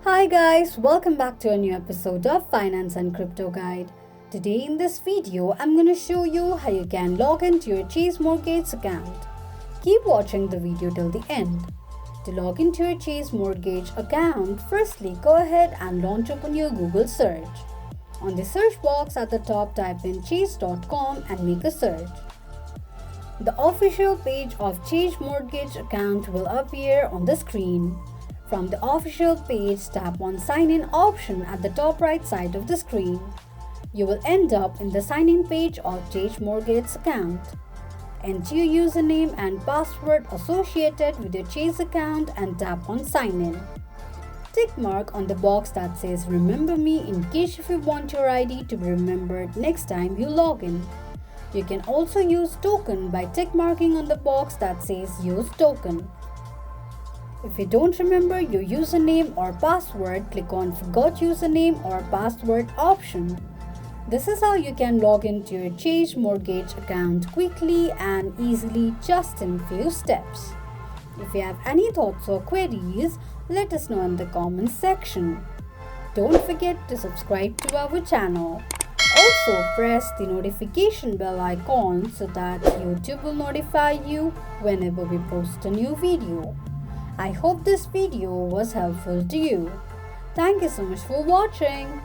Hi guys, welcome back to a new episode of Finance and Crypto Guide. Today in this video, I'm going to show you how you can log into your Chase Mortgage account. Keep watching the video till the end. To log into your Chase Mortgage account, firstly go ahead and launch open your Google search. On the search box at the top, type in chase.com and make a search. The official page of Chase Mortgage account will appear on the screen. From the official page, tap on Sign In option at the top right side of the screen. You will end up in the sign in page of Chase Mortgage account. Enter your username and password associated with your Chase account and tap on Sign In. Tick mark on the box that says Remember Me in case if you want your ID to be remembered next time you log in. You can also use token by tick marking on the box that says Use token. If you don't remember your username or password, click on Forgot Username or Password option. This is how you can log into your Chase Mortgage account quickly and easily just in few steps. If you have any thoughts or queries, let us know in the comments section. Don't forget to subscribe to our channel. Also press the notification bell icon so that YouTube will notify you whenever we post a new video. I hope this video was helpful to you. Thank you so much for watching.